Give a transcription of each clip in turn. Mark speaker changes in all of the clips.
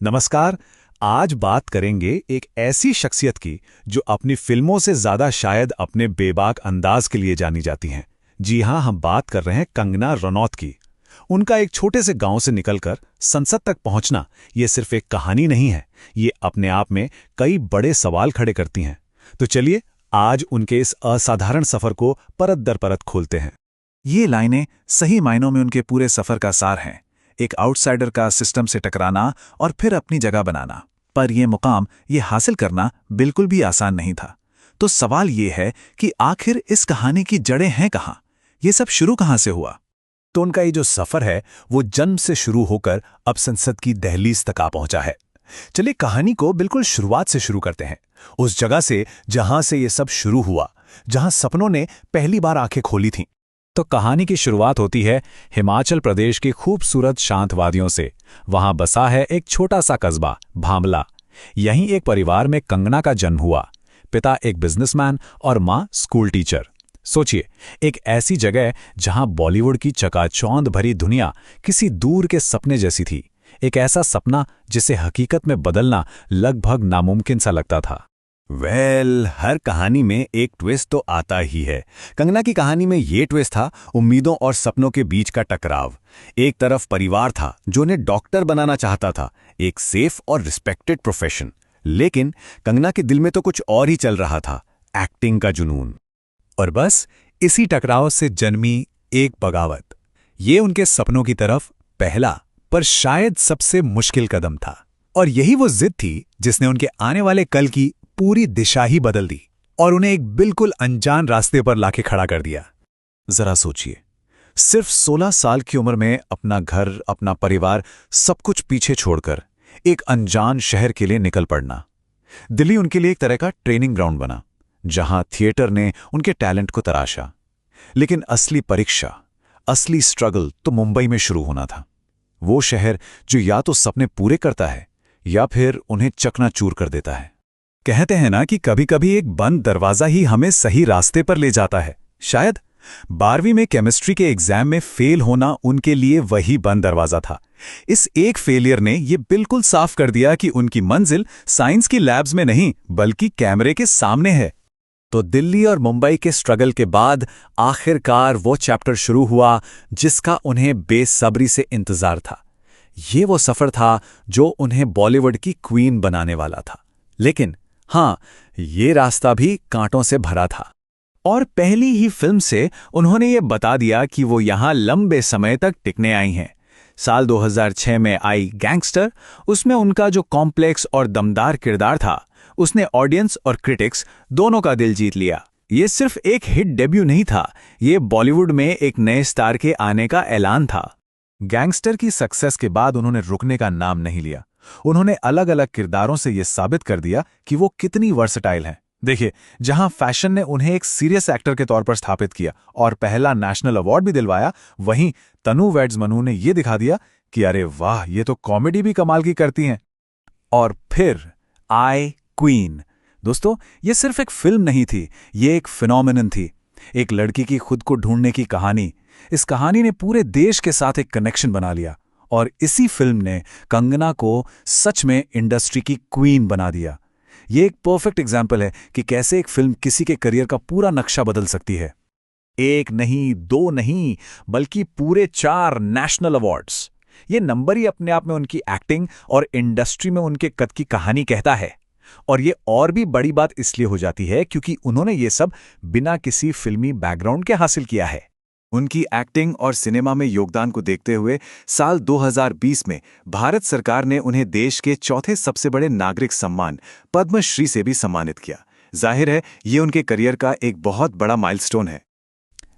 Speaker 1: नमस्कार। आज बात करेंगे एक ऐसी शख्सियत की जो अपनी फिल्मों से ज्यादा शायद अपने बेबाक अंदाज के लिए जानी जाती हैं। जी हां, हम बात कर रहे हैं कंगना रनौत की। उनका एक छोटे से गांव से निकलकर संसद तक पहुंचना ये सिर्फ एक कहानी नहीं है, ये अपने आप में कई बड़े सवाल खड़े करती हैं। तो चलिए आज उनके इस असाधारण सफर को परत दर परत खोलते हैं।
Speaker 2: ये लाइनें सही मायनों में उनके पूरे सफर का सार हैं। एक आउटसाइडर का सिस्टम से टकराना और फिर अपनी जगह बनाना। पर यह मुकाम ये हासिल करना बिल्कुल भी आसान नहीं था। तो सवाल ये है कि आखिर इस कहानी की जड़ें हैं कहाँ? ये सब शुरू कहाँ से हुआ?
Speaker 1: तो उनका ये जो सफर है वो जन्म से शुरू होकर अब संसद की दहलीज तक आ पहुंचा है। चलिए कहानी को बिल्कुल शुरुआत से शुरू करते हैं, उस जगह से जहां से ये सब शुरू हुआ, जहां सपनों ने पहली बार आंखें खोली थीं। तो कहानी की शुरुआत होती है हिमाचल प्रदेश की खूबसूरत शांत वादियों से। वहां बसा है एक छोटा सा कस्बा भामला। यहीं एक परिवार में कंगना का जन्म हुआ। पिता एक बिजनेसमैन और मां स्कूल टीचर। सोचिए, एक ऐसी जगह जहां बॉलीवुड की चकाचौंध भरी दुनिया किसी दूर के सपने जैसी थी। एक ऐसा सपना जिसे हकीकत में बदलना लगभग नामुमकिन सा लगता था। हर कहानी में एक ट्विस्ट तो आता ही है। कंगना की कहानी में ये ट्विस्ट था उम्मीदों और सपनों के बीच का टकराव। एक तरफ परिवार था जो उन्हें डॉक्टर बनाना चाहता था, एक सेफ और रिस्पेक्टेड प्रोफेशन। लेकिन कंगना के दिल में तो कुछ और ही चल रहा था, एक्टिंग का जुनून।
Speaker 2: और बस इसी टकराव से जन्मी एक बगावत। ये उनके सपनों की तरफ पहला पर शायद सबसे मुश्किल कदम था। और यही वो जिद थी जिसने उनके आने वाले कल की पूरी दिशा ही बदल दी और उन्हें एक बिल्कुल अनजान रास्ते पर लाके खड़ा कर दिया। जरा सोचिए, सिर्फ 16 साल की उम्र में अपना घर, अपना परिवार, सब कुछ पीछे छोड़कर एक अनजान शहर के लिए निकल पड़ना। दिल्ली उनके लिए एक तरह का ट्रेनिंग ग्राउंड बना, जहां थिएटर ने उनके टैलेंट को तराशा। लेकिन असली परीक्षा, असली स्ट्रगल तो मुंबई में शुरू होना था। वो शहर जो या तो सपने पूरे करता है या फिर उन्हें चकनाचूर कर देता है। कहते हैं ना कि कभी-कभी एक बंद दरवाजा ही हमें सही रास्ते पर ले जाता है। शायद 12वीं में केमिस्ट्री के एग्जाम में फेल होना उनके लिए वही बंद दरवाजा था। इस एक फेलियर ने यह बिल्कुल साफ कर दिया कि उनकी मंजिल साइंस की लैब्स में नहीं बल्कि कैमरे के सामने है। तो दिल्ली और मुंबई के स्ट्रगल के बाद आखिरकार वो चैप्टर शुरू हुआ जिसका उन्हें बेसब्री से इंतजार था। ये वो सफर था जो उन्हें बॉलीवुड की क्वीन बनाने वाला था। लेकिन हाँ, ये रास्ता भी कांटों से भरा था। और पहली ही फिल्म से उन्होंने ये बता दिया कि वो यहां लंबे समय तक टिकने आई हैं। साल 2006 में आई गैंगस्टर, उसमें उनका जो कॉम्प्लेक्स और दमदार किरदार था, उसने ऑडियंस और क्रिटिक्स दोनों का दिल जीत लिया। ये सिर्फ एक हिट डेब्यू नहीं था, ये बॉलीवुड में एक नए स्टार के आने का ऐलान था। गैंगस्टर की सक्सेस के बाद उन्होंने रुकने का नाम नहीं लिया। उन्होंने अलग अलग किरदारों से यह साबित कर दिया कि वो कितनी वर्सेटाइल हैं। देखिए, जहां फैशन ने उन्हें एक सीरियस एक्टर के तौर पर स्थापित किया और पहला नेशनल अवार्ड भी दिलवाया, वहीं तनु वेड्स मनु ने यह दिखा दिया कि अरे वाह, ये तो कॉमेडी भी कमाल की करती हैं। और फिर आई क्वीन। दोस्तों, ये सिर्फ एक फिल्म नहीं थी, ये एक फिनोमिनन थी, एक लड़की की खुद को ढूंढने की कहानी। इस कहानी ने पूरे देश के साथ एक कनेक्शन बना लिया और इसी फिल्म ने कंगना को सच में इंडस्ट्री की क्वीन बना दिया। ये एक परफेक्ट एग्जाम्पल है कि कैसे एक फिल्म किसी के करियर का पूरा नक्शा बदल सकती है। एक नहीं, दो नहीं, बल्कि पूरे 4 नेशनल अवार्ड्स। ये नंबर ही अपने आप में उनकी एक्टिंग और इंडस्ट्री में उनके कद की कहानी कहता है। और ये और भी बड़ी बात इसलिए हो जाती है क्योंकि उन्होंने ये सब बिना किसी फिल्मी बैकग्राउंड के हासिल किया है। उनकी एक्टिंग और सिनेमा में योगदान को देखते हुए साल 2020 में भारत सरकार ने उन्हें देश के चौथे सबसे बड़े नागरिक सम्मान पद्मश्री से भी सम्मानित किया। जाहिर है, ये उनके करियर का एक बहुत बड़ा माइलस्टोन है।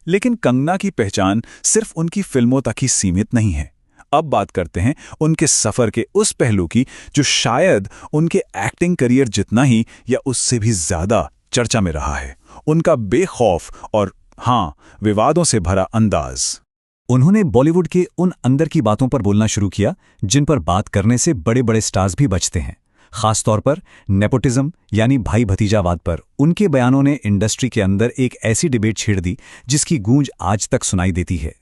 Speaker 2: लेकिन कंगना की पहचान सिर्फ उनकी फिल्मों तक ही सीमित नहीं है। अब बात करते हैं उनके सफर के उस पहलू की जो शायद उनके एक्टिंग करियर जितना ही या उससे भी ज्यादा चर्चा में रहा है। उनका बेखौफ और हाँ, विवादों से भरा अंदाज। उन्होंने बॉलीवुड के उन अंदर की बातों पर बोलना शुरू किया जिन पर बात करने से बड़े बड़े स्टार्स भी बचते हैं। खासतौर पर नेपोटिज्म यानी भाई भतीजावाद पर उनके बयानों ने इंडस्ट्री के अंदर एक ऐसी डिबेट छेड़ दी जिसकी गूंज आज तक सुनाई देती है।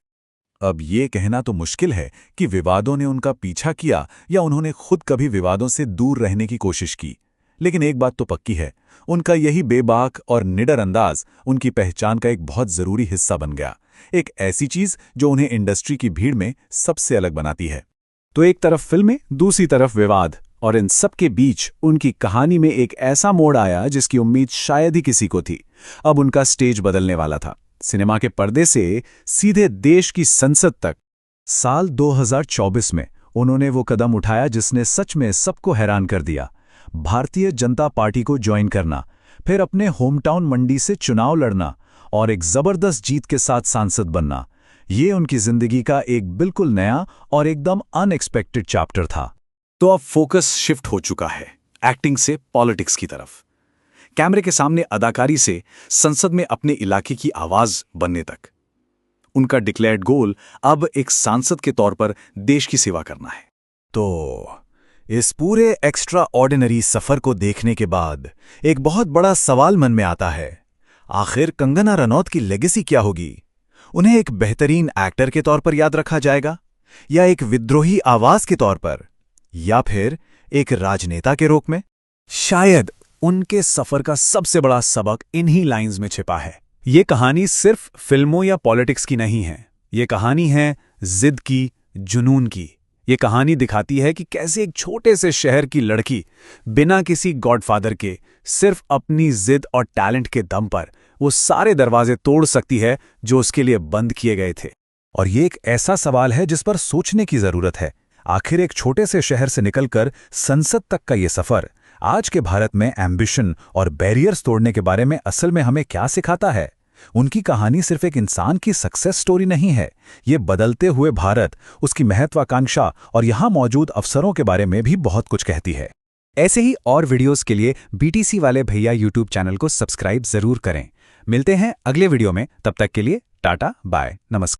Speaker 2: अब ये कहना तो मुश्किल है कि विवादों ने उनका पीछा किया या उन्होंने खुद कभी विवादों से दूर रहने की कोशिश की, लेकिन एक बात तो पक्की है, उनका यही बेबाक और निडर अंदाज उनकी पहचान का एक बहुत जरूरी हिस्सा बन गया, एक ऐसी चीज जो उन्हें इंडस्ट्री की भीड़ में सबसे अलग बनाती है।
Speaker 1: तो एक तरफ फिल्में, दूसरी तरफ विवाद, और इन सब के बीच उनकी कहानी में एक ऐसा मोड़ आया जिसकी उम्मीद शायद ही किसी को थी। अब उनका स्टेज बदलने वाला था, सिनेमा के पर्दे से सीधे देश की संसद तक। साल 2024 में उन्होंने वो कदम उठाया जिसने सच में सबको हैरान कर दिया, भारतीय जनता पार्टी को ज्वाइन करना, फिर अपने होमटाउन मंडी से चुनाव लड़ना और एक जबरदस्त जीत के साथ सांसद बनना। ये उनकी जिंदगी का एक बिल्कुल नया और एकदम अनएक्सपेक्टेड चैप्टर था। तो अब फोकस शिफ्ट हो चुका है एक्टिंग से पॉलिटिक्स की तरफ, कैमरे के सामने अदाकारी से संसद में अपने इलाके की आवाज बनने तक। उनका डिक्लेयर्ड गोल अब एक सांसद के तौर पर देश की सेवा करना है। तो इस पूरे एक्स्ट्रा ऑर्डिनरी सफर को देखने के बाद एक बहुत बड़ा सवाल मन में आता है, आखिर कंगना रनौत की लेगेसी क्या होगी? उन्हें एक बेहतरीन एक्टर के तौर पर याद रखा जाएगा, या एक विद्रोही आवाज के तौर पर, या फिर एक राजनेता के रूप में? शायद उनके सफर का सबसे बड़ा सबक इन्हीं लाइंस में छिपा है। ये कहानी सिर्फ फिल्मों या पॉलिटिक्स की नहीं है, ये कहानी है जिद की, जुनून की। ये कहानी दिखाती है कि कैसे एक छोटे से शहर की लड़की बिना किसी गॉडफादर के, सिर्फ अपनी जिद और टैलेंट के दम पर वो सारे दरवाजे तोड़ सकती है जो उसके लिए बंद किए गए थे। और ये एक ऐसा सवाल है जिस पर सोचने की जरूरत है। आखिर एक छोटे से शहर से निकलकर संसद तक का ये सफर आज के भारत में एम्बिशन और बैरियर्स तोड़ने के बारे में असल में हमें क्या सिखाता है? उनकी कहानी सिर्फ एक इंसान की सक्सेस स्टोरी नहीं है, ये बदलते हुए भारत, उसकी महत्वाकांक्षा और यहाँ मौजूद अवसरों के बारे में भी बहुत कुछ कहती है। ऐसे ही और वीडियोस के लिए बीटीसी वाले भैया यूट्यूब चैनल को सब्सक्राइब जरूर करें। मिलते हैं अगले वीडियो में, तब तक के लिए टाटा बाय नमस्कार।